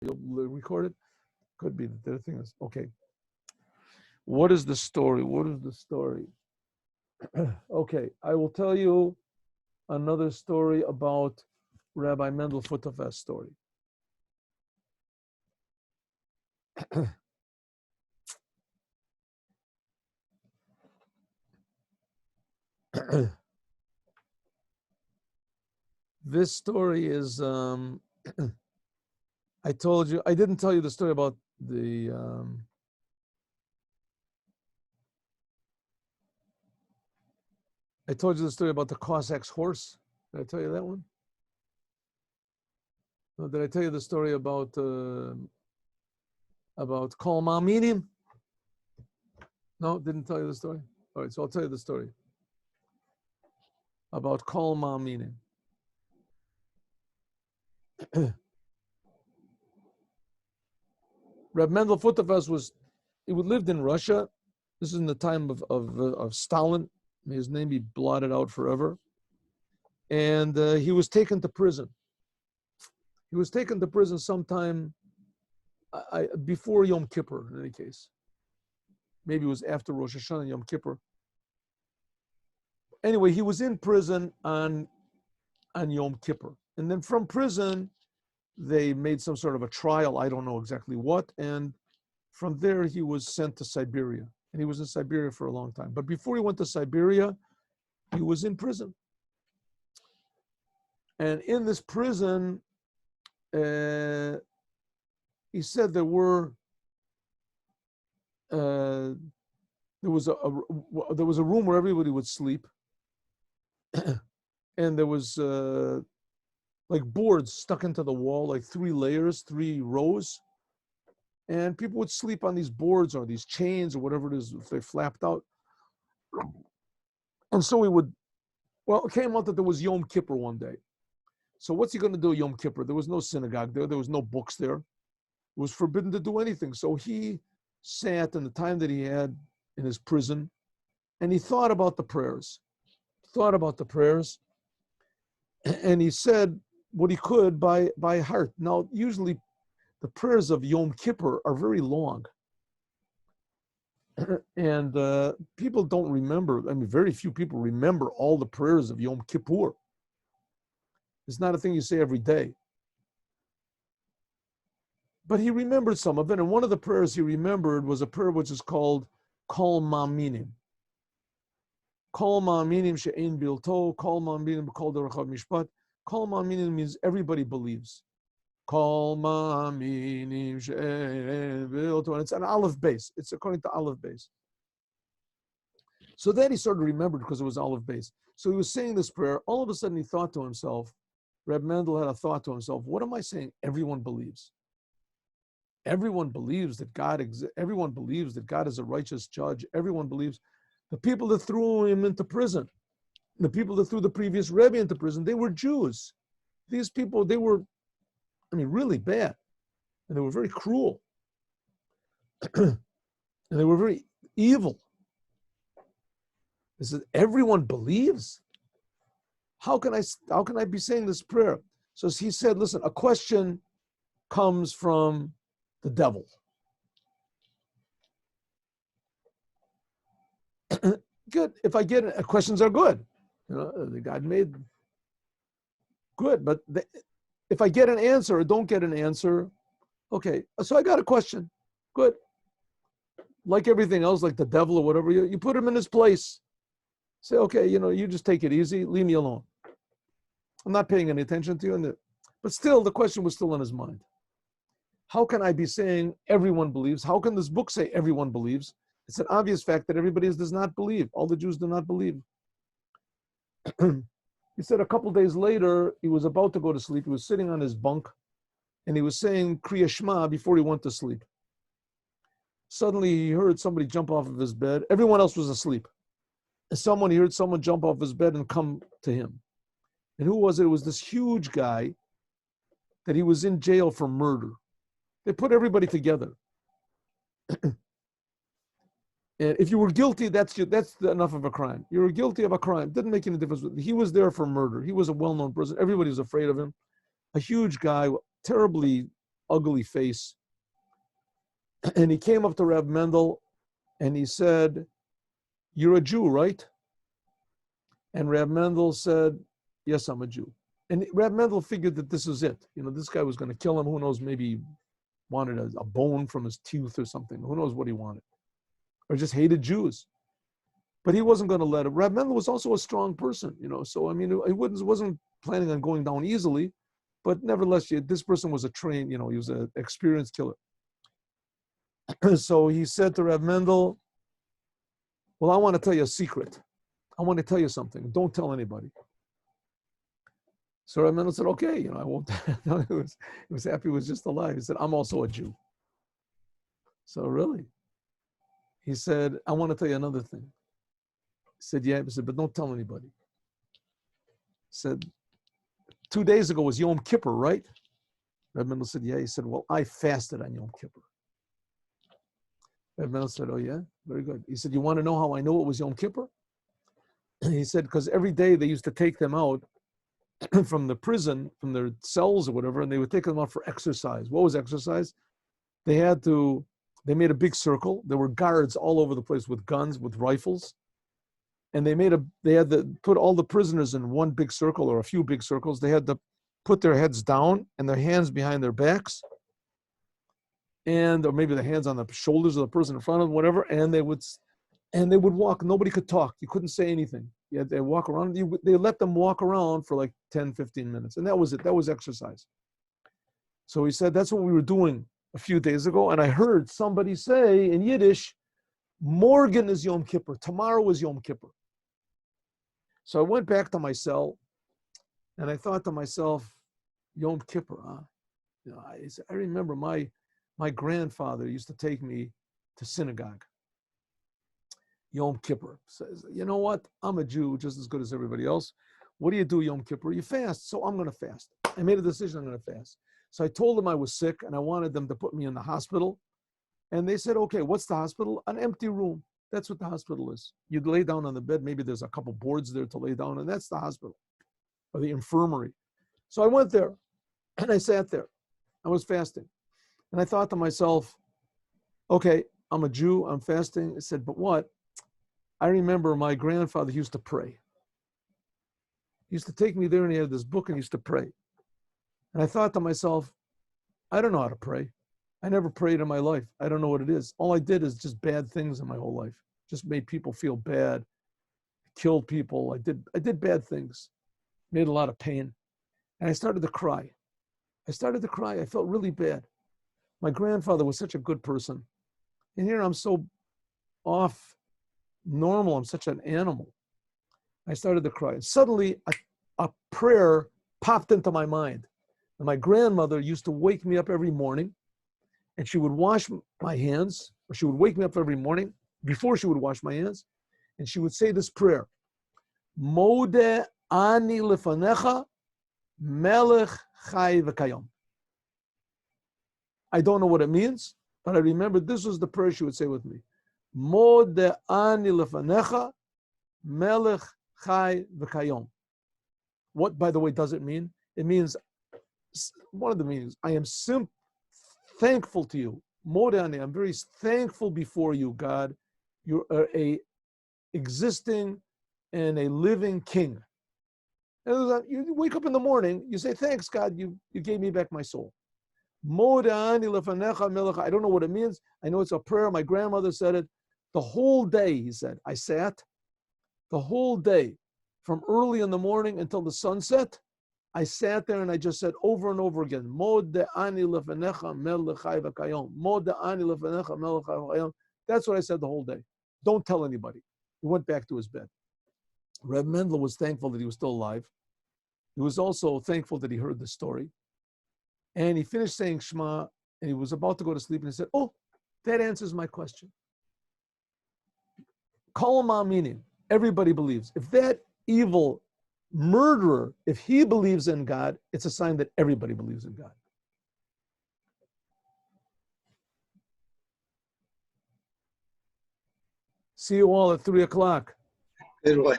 you'll record it. Could be that the thing is okay. What is the story? What is the story? Okay, I will tell you another story about Rabbi Mendel Futerfas' story. This story is, I told you, I didn't tell you the story about the, I told you the story about the Cossack's horse. Did I tell you that one? No, did I tell you the story about Kol Ma'aminim? No, didn't tell you the story? All right, so I'll tell you the story about Kol Ma'aminim. Reb Mendel Futerfas he lived in Russia. This is in the time of Stalin. May his name be blotted out forever. And he was taken to prison. He was taken to prison sometime before Yom Kippur, in any case. Maybe it was after Rosh Hashanah and Yom Kippur. Anyway, he was in prison on Yom Kippur. And then from prison, they made some sort of a trial, I don't know exactly what, and from there he was sent to Siberia. And he was in Siberia for a long time. But before he went to Siberia, he was in prison. And in this prison, he said there was a room where everybody would sleep, and there was like boards stuck into the wall, like 3 layers, 3 rows, and people would sleep on these boards or these chains or whatever it is if they flapped out. And so it came out that there was Yom Kippur one day. So what's he going to do Yom Kippur? There was no synagogue there. There was no books there. It was forbidden to do anything. So he sat in the time that he had in his prison, and he thought about the prayers. And he said what he could by heart. Now, usually the prayers of Yom Kippur are very long. And people don't remember. I mean, very few people remember all the prayers of Yom Kippur. It's not a thing you say every day. But he remembered some of it, and one of the prayers he remembered was a prayer which is called Kol Ma'aminim. Kol Ma'aminim she'ein bilto, Kol Ma'aminim b'kol derechav mishpat. Kol Ma'aminim means everybody believes. Kol Ma'aminim she'ein bilto, and it's an aleph base. It's according to aleph base. So then he sort of remembered because it was aleph base. So he was saying this prayer. All of a sudden he thought to himself, Reb Mendel had a thought to himself, what am I saying? Everyone believes. Everyone believes that God exists. Everyone believes that God is a righteous judge. Everyone believes. The people that threw him into prison, the people that threw the previous Rebbe into prison, they were Jews. These people, they were, really bad. And they were very cruel. And they were very evil. He said, everyone believes? How can I be saying this prayer? So he said, listen, a question comes from the devil. Good. If I get it, questions are good. The God made good. But if I get an answer or don't get an answer, okay. So I got a question. Good. Like everything else, like the devil or whatever, you put him in his place. Say, okay, you just take it easy. Leave me alone. I'm not paying any attention to you. But still, the question was still in his mind. How can I be saying everyone believes? How can this book say everyone believes? It's an obvious fact that everybody does not believe. All the Jews do not believe. He said a couple days later, he was about to go to sleep. He was sitting on his bunk, and he was saying Kriya Shema before he went to sleep. Suddenly, he heard somebody jump off of his bed. Everyone else was asleep. And he heard someone jump off his bed and come to him. And who was it? It was this huge guy that he was in jail for murder. They put everybody together. And if you were guilty, that's enough of a crime. You were guilty of a crime. Didn't make any difference. He was there for murder. He was a well-known person. Everybody was afraid of him. A huge guy, terribly ugly face. And he came up to Reb Mendel and he said, "You're a Jew, right?" And Reb Mendel said, "Yes, I'm a Jew." And Reb Mendel figured that this was it. This guy was going to kill him. Who knows, maybe he wanted a bone from his tooth or something. Who knows what he wanted. Or just hated Jews. But he wasn't going to let him. Reb Mendel was also a strong person, So, he wasn't planning on going down easily. But nevertheless, this person was a trained, he was an experienced killer. So he said to Reb Mendel, "Well, I want to tell you a secret. I want to tell you something. Don't tell anybody." So Reb Mendel said, "Okay, I won't." He was happy he was just alive. He said, "I'm also a Jew." So really? He said, "I want to tell you another thing." He said, "Yeah." He said, "But don't tell anybody." He said, 2 days ago was Yom Kippur, right? Reb Mendel said, "Yeah." He said, "Well, I fasted on Yom Kippur." Reb Mendel said, "Oh yeah, very good." He said, "You want to know how I know it was Yom Kippur?" He said, "Because every day they used to take them out from the prison, from their cells or whatever, and they would take them out for exercise." What was exercise? They made a big circle. There were guards all over the place with guns, with rifles. And they had to put all the prisoners in one big circle or a few big circles. They had to put their heads down and their hands behind their backs. Or maybe the hands on the shoulders of the person in front of them, whatever. And they would walk. Nobody could talk. You couldn't say anything. They walk around. They let them walk around for like 10, 15 minutes. And that was it. That was exercise. So he said, that's what we were doing a few days ago. And I heard somebody say in Yiddish, "Morgen is Yom Kippur. Tomorrow is Yom Kippur." So I went back to my cell and I thought to myself, Yom Kippur, huh? I remember my grandfather used to take me to synagogue. Yom Kippur. Says, "You know what? I'm a Jew just as good as everybody else. What do you do Yom Kippur? You fast. So I'm going to fast." I made a decision, I'm going to fast. So I told them I was sick and I wanted them to put me in the hospital. And they said, "Okay, what's the hospital?" "An empty room. That's what the hospital is. You'd lay down on the bed. Maybe there's a couple boards there to lay down, and that's the hospital or the infirmary." So I went there and I sat there. I was fasting. And I thought to myself, okay, I'm a Jew. I'm fasting. I said, but what? I remember my grandfather used to pray. He used to take me there and he had this book and he used to pray. And I thought to myself, I don't know how to pray. I never prayed in my life. I don't know what it is. All I did is just bad things in my whole life. Just made people feel bad, killed people. I did bad things, made a lot of pain. And I started to cry. I felt really bad. My grandfather was such a good person. And here I'm so off normal. I'm such an animal. I started to cry. And suddenly a prayer popped into my mind. And my grandmother used to wake me up every morning and she would wash my hands, or she would wake me up every morning before she would wash my hands. And she would say this prayer, Modeh ani lefanecha melech chai v'kayom. I don't know what it means, but I remember this was the prayer she would say with me. Modeh ani lefanecha melech chai v'kayom. What, by the way, does it mean? It means, one of the meanings, I am thankful to you. Modeh ani, I'm very thankful before you, God. You are a existing and a living king. And you wake up in the morning, you say, thanks, God, you gave me back my soul. Modeh ani lefanecha melech. I don't know what it means. I know it's a prayer. My grandmother said it. The whole day, he said, I sat the whole day from early in the morning until the sunset. I sat there and I just said over and over again, Modeh ani lefanecha melech chai v'kayom. Modeh ani lefanecha melech chai v'kayom. That's what I said the whole day. Don't tell anybody. He went back to his bed. Reb Mendel was thankful that he was still alive. He was also thankful that he heard the story. And he finished saying Shema, and he was about to go to sleep, and he said, oh, that answers my question. Kol ma'aminim, everybody believes. If that evil murderer, if he believes in God, it's a sign that everybody believes in God. See you all at 3:00. Good one.